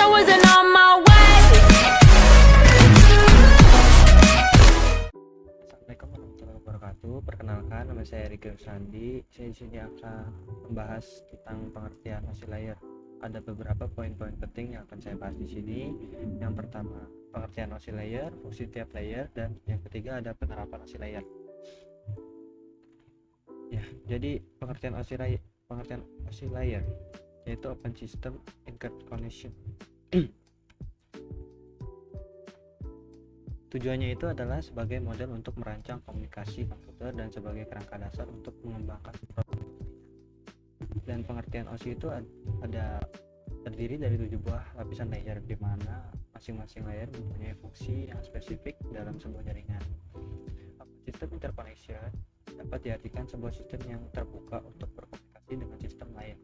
I wasn't on my way. Assalamualaikum warahmatullahi wabarakatuh. Perkenalkan, nama saya Riki Rusandi. Saya di sini akan membahas tentang pengertian OSI layer. Ada beberapa poin-poin penting yang akan saya bahas di sini. Yang pertama, pengertian OSI layer, fungsi tiap layer, dan yang ketiga ada penerapan OSI layer. Ya, jadi pengertian OSI layer yaitu Open System Interconnection. Tujuannya itu adalah sebagai model untuk merancang komunikasi komputer dan sebagai kerangka dasar untuk mengembangkan proses. Dan pengertian OSI itu terdiri dari 7 buah lapisan layer, di mana masing-masing layer mempunyai fungsi yang spesifik dalam sebuah jaringan. Sistem interconnection dapat diartikan sebuah sistem yang terbuka untuk berkomunikasi dengan sistem lain.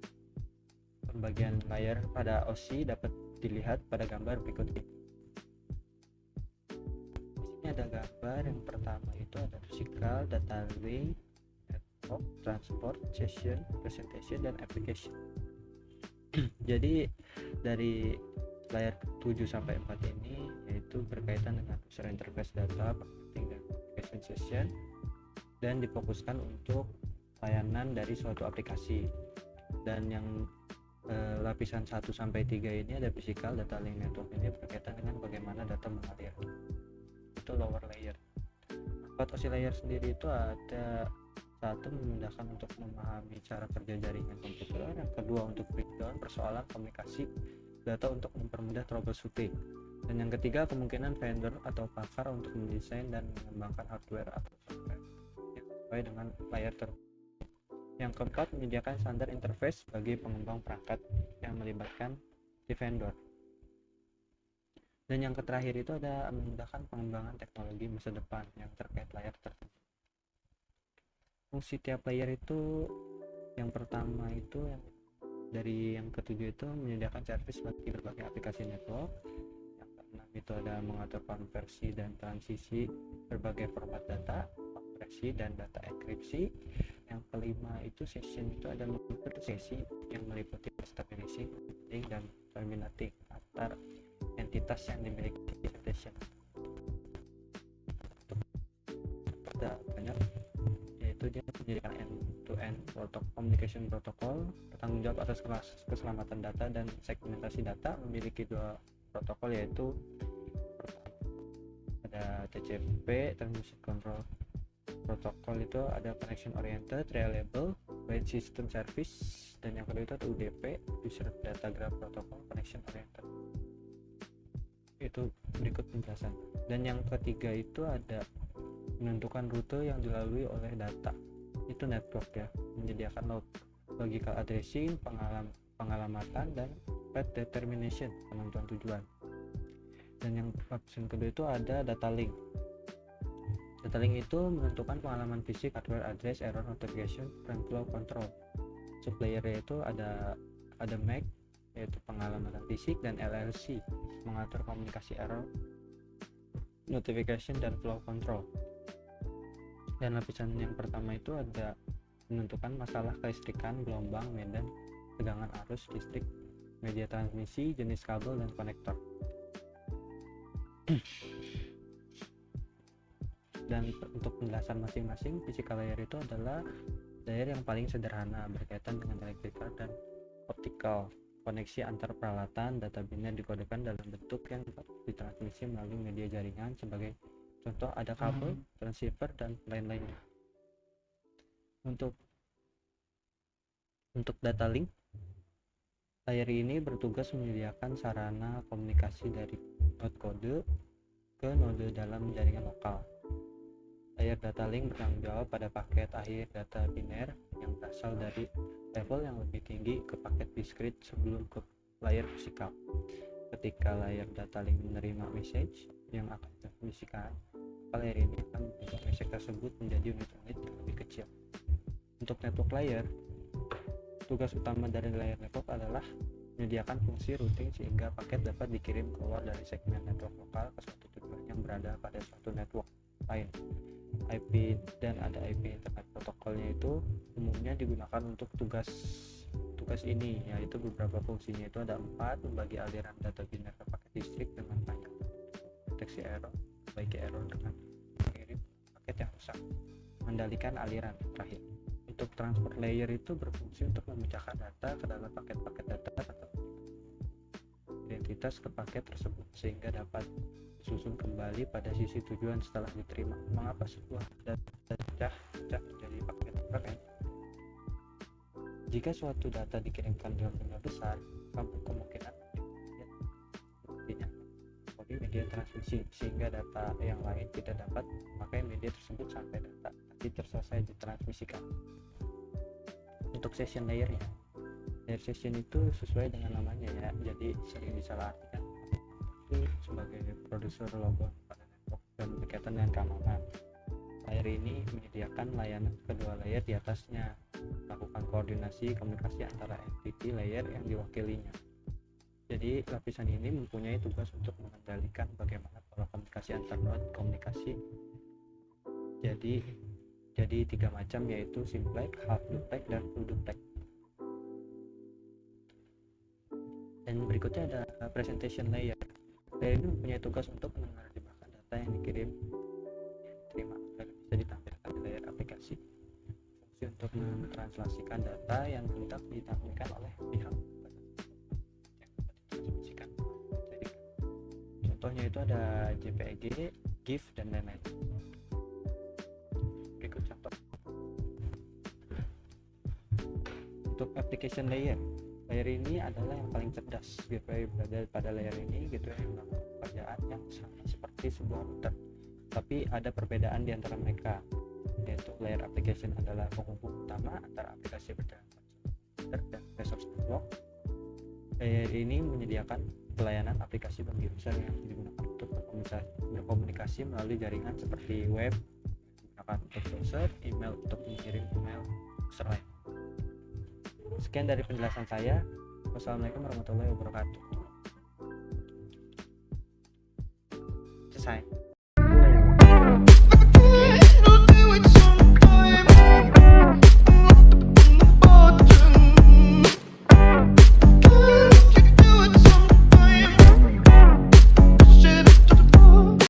Pembagian layer pada OSI dapat dilihat pada gambar berikut ini. Di sini ada gambar yang pertama itu ada physical, data link, network, transport, session, presentation, dan application. Jadi dari layer 7 sampai 4 ini yaitu berkaitan dengan user interface data, marketing, dan application session, dan difokuskan untuk layanan dari suatu aplikasi. Dan yang lapisan 1 sampai 3 ini ada physical, data link, network, ini berkaitan dengan bagaimana data mengalir. Itu lower layer. Manfaat OSI layer sendiri itu ada: satu, memudahkan untuk memahami cara kerja jaringan komputer. Yang kedua, untuk breakdown persoalan komunikasi data untuk mempermudah troubleshooting. Dan yang ketiga, kemungkinan vendor atau pakar untuk mendesain dan mengembangkan hardware atau software yang sesuai dengan layer tertentu. Yang keempat, menyediakan standar interface bagi pengembang perangkat yang melibatkan si vendor. Dan yang terakhir itu ada memudahkan pengembangan teknologi masa depan yang terkait layar tertentu. Fungsi tiap layer itu, yang pertama itu dari yang ketujuh itu menyediakan service bagi berbagai aplikasi network. Yang keenam itu ada mengatur konversi dan transisi berbagai format data, kompresi dan data enkripsi. Yang kelima itu session, itu ada mengatur sesi yang meliputi stabilizing, link, dan terminating antar entitas yang dimiliki session. Ada banyak, yaitu dia menjadikan end-to-end communication protocol, bertanggung jawab atas keselamatan data dan segmentasi data, memiliki 2 protokol, yaitu ada TCP, Transmission Control Protocol, itu ada Connection Oriented Reliable Wide System Service, dan yang kedua itu ada UDP, User Data Graph Protocol Connection Oriented. Itu berikut penjelasan. Dan yang ketiga itu ada menentukan rute yang dilalui oleh data, itu network ya, menyediakan load, logical addressing, pengalamatan, dan path determination, penentuan tujuan. Dan yang option kedua itu ada data link. Data link itu menentukan pengalaman fisik, hardware address, error notification, dan flow control. Sublayer itu ada MAC, yaitu pengalamatan fisik, dan LLC mengatur komunikasi error notification dan flow control. Dan lapisan yang pertama itu ada menentukan masalah kelistrikan, gelombang, medan, tegangan arus listrik, media transmisi, jenis kabel, dan konektor. Dan untuk penjelasan masing-masing, physical layer itu adalah layer yang paling sederhana, berkaitan dengan electrical dan optical. Koneksi antar peralatan, data biner dikodekan dalam bentuk yang dapat ditransmisi melalui media jaringan. Sebagai contoh ada kabel, transceiver, dan lain-lainnya. Untuk data link, layer ini bertugas menyediakan sarana komunikasi dari node kode ke node dalam jaringan lokal. Layer data link bertanggung jawab pada paket akhir data biner yang berasal dari level yang lebih tinggi ke paket diskrit sebelum ke layer fisikal. Ketika layer data link menerima message yang akan ditransmisikan, layer ini akan membentuk message tersebut menjadi unit-unit yang lebih kecil. Untuk network layer, tugas utama dari layer network adalah menyediakan fungsi routing sehingga paket dapat dikirim keluar dari segmen network lokal ke suatu tujuan yang berada pada suatu network lain. IP dan ada IP internet protokolnya itu umumnya digunakan untuk tugas tugas ini, yaitu beberapa fungsinya itu ada 4: membagi aliran data biner ke paket distrik dengan panjang, deteksi error, bagi error dengan mengirim paket yang rusak, mengendalikan aliran. Terakhir, untuk transport layer itu berfungsi untuk memecahkan data ke dalam paket-paket data atau identitas ke paket tersebut sehingga dapat disusun kembali pada sisi tujuan setelah diterima. Mengapa sebuah data pecah menjadi paket? Jika suatu data dikirimkan dalam jumlah besar, kemungkinan media transmisi sehingga data yang lain tidak dapat memakai media tersebut sampai data tadi selesai ditransmisikan. Untuk session layernya, layer session itu sesuai dengan namanya ya, jadi sering disalahartikan itu sebagai produser logo pada network dan berkaitan dengan keamanan. Layer ini menyediakan layanan kedua layer di atasnya, melakukan koordinasi komunikasi antara entity layer yang diwakilinya. Jadi lapisan ini mempunyai tugas untuk mengendalikan bagaimana pola komunikasi antar node komunikasi. Jadi 3 macam, yaitu simplex, half duplex, dan full duplex. Dan berikutnya ada presentation layer. Layer ini mempunyai tugas untuk menerjemahkan data yang diterima agar bisa ditampilkan di layar aplikasi. Fungsi untuk mentranslasikan data yang hendak ditampilkan oleh pihak contohnya itu ada JPEG, GIF, dan lain-lain. Berikut contoh. Untuk application layer ini adalah yang paling cerdas. Gateway berada pada layer ini, gateway yang melakukan pekerjaan yang sama seperti sebuah router, tapi ada perbedaan di antara mereka, yaitu layer application adalah penghubung utama antara aplikasi berjalan dan resource network. Layer ini menyediakan pelayanan aplikasi bagi user yang digunakan untuk berkomunikasi melalui jaringan seperti web, menggunakan untuk browser, email untuk mengirim email user lain. Sekian dari penjelasan saya. Wassalamualaikum warahmatullahi wabarakatuh. Selesai.